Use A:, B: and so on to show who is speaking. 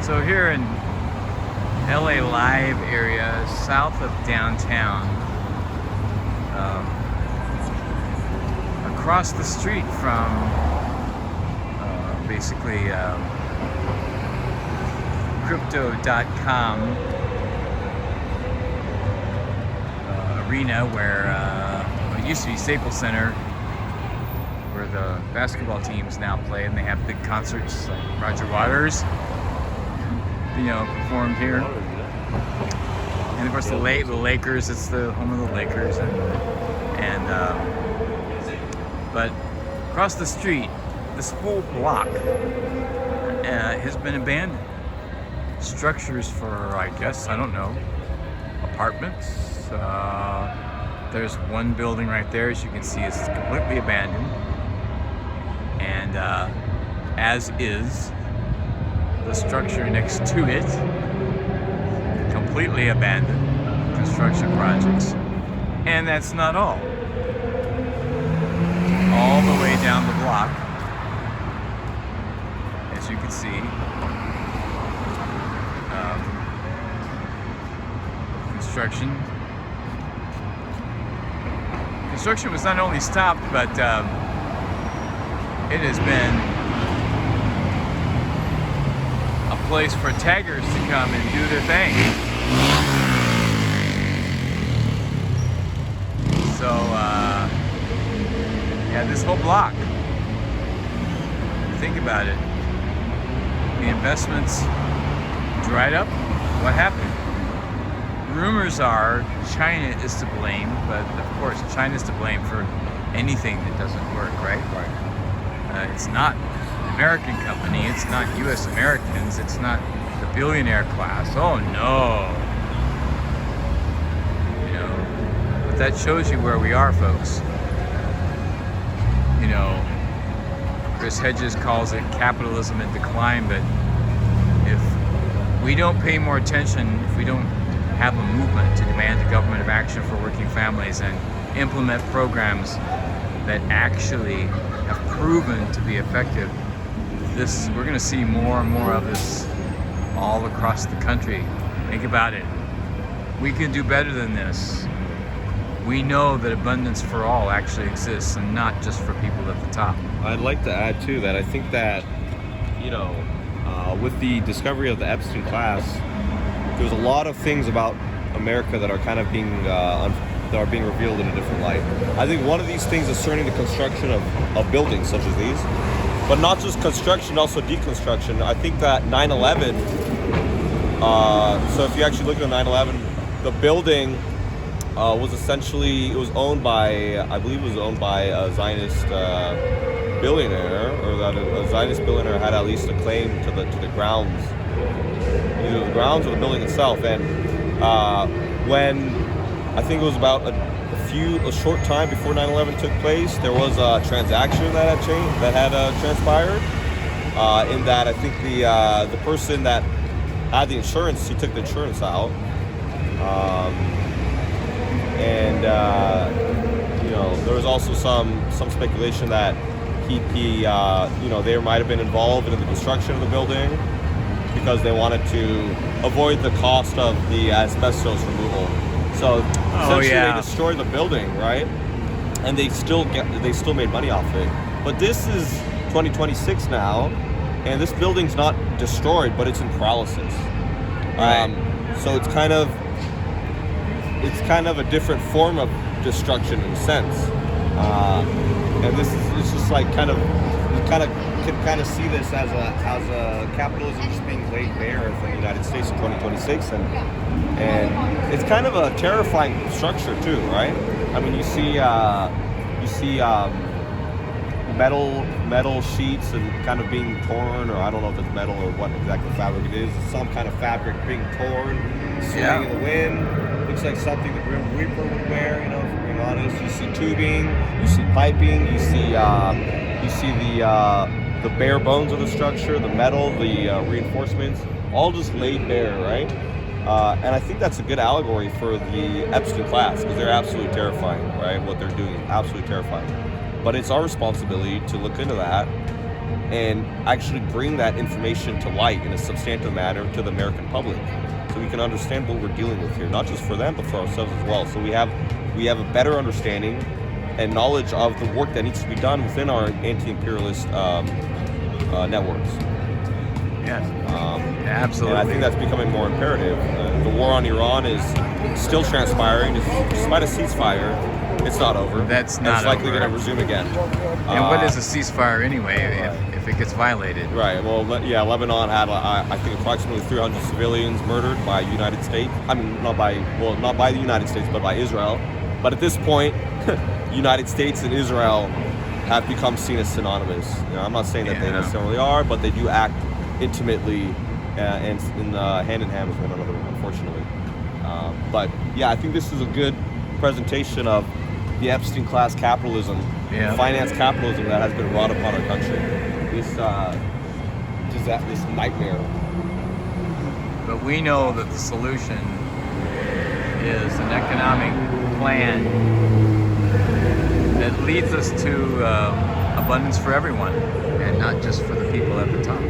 A: So here in LA Live area, south of downtown, across the street from basically crypto.com arena where it used to be Staples Center, where the basketball teams now play, and they have big concerts like Roger Waters, performed here. And of course the Lakers, it's the home of the Lakers, but across the street, this whole block has been abandoned. Structures for, I don't know, apartments. There's one building right there, as you can see, it's completely abandoned. And as is the structure next to it, completely abandoned construction projects. And that's not all. All the way down the block, as you can see, construction was not only stopped, but it has been a place for taggers to come and do their thing. So this whole block, think about it, the investments dried up. What happened? Rumors are China is to blame, but of course China's to blame for anything that doesn't work, right? It's not an American company, it's not US Americans, it's not the billionaire class. Oh no. But that shows you where we are, folks. Chris Hedges calls it capitalism in decline, but if we don't pay more attention, if we don't have a movement to demand a government of action for working families and implement programs that actually have proven to be effective, we're going to see more and more of this all across the country. Think about it. We can do better than this. We know that abundance for all actually exists, and not just for people at the top.
B: I'd like to add too that I think that with the discovery of the Epstein class, there's a lot of things about America that are kind of being revealed in a different light. I think one of these things is certainly the construction of buildings such as these, but not just construction, also deconstruction. I think that 9/11. So if you actually look at 9/11, the building was owned by, I believe, a Zionist billionaire, or that a Zionist billionaire had at least a claim to the grounds. Either the grounds or the building itself. And when I think it was about a short time before 9/11 took place, there was a transaction that had transpired. In that, I think the person that had the insurance, he took the insurance out, and there was also some speculation that they might have been involved in the construction of the building, because they wanted to avoid the cost of the asbestos removal. So essentially they destroyed the building, right? And they still made money off it. But this is 2026 now, and this building's not destroyed, but it's in paralysis.
A: Right.
B: So it's kind of a different form of destruction in a sense. And it's just like you can see this as a capitalism just being laid bare for the United States in 2026, and it's kind of a terrifying structure too, right? I mean, you see metal sheets and kind of being torn, or I don't know if it's metal or what exactly fabric it is. Some kind of fabric being torn, swaying in the wind. Looks like something the Grim Reaper would wear, if we're being honest. You see tubing, you see piping, you see the bare bones of the structure, the metal, the reinforcements, all just laid bare, right? And I think that's a good allegory for the Epstein class, because they're absolutely terrifying, right? What they're doing is absolutely terrifying. But it's our responsibility to look into that and actually bring that information to light in a substantive manner to the American public, so we can understand what we're dealing with here, not just for them, but for ourselves as well. So we have a better understanding and knowledge of the work that needs to be done within our anti-imperialist networks.
A: Yes, absolutely.
B: And I think that's becoming more imperative. The war on Iran is still transpiring. Despite a ceasefire, it's not over.
A: That's
B: and
A: not
B: it's likely
A: over.
B: going to resume again.
A: And what is a ceasefire anyway if it gets violated?
B: Right. Well, yeah, Lebanon had, I think, approximately 300 civilians murdered by United States. I mean, not by the United States, but by Israel. But at this point, United States and Israel have become seen as synonymous. I'm not saying that they necessarily are, but they do act intimately and hand in hand with one another, unfortunately. But yeah, I think this is a good presentation of the Epstein class capitalism, finance capitalism that has been wrought upon our country. This nightmare.
A: But we know that the solution is an economic plan that leads us to abundance for everyone, and not just for the people at the top.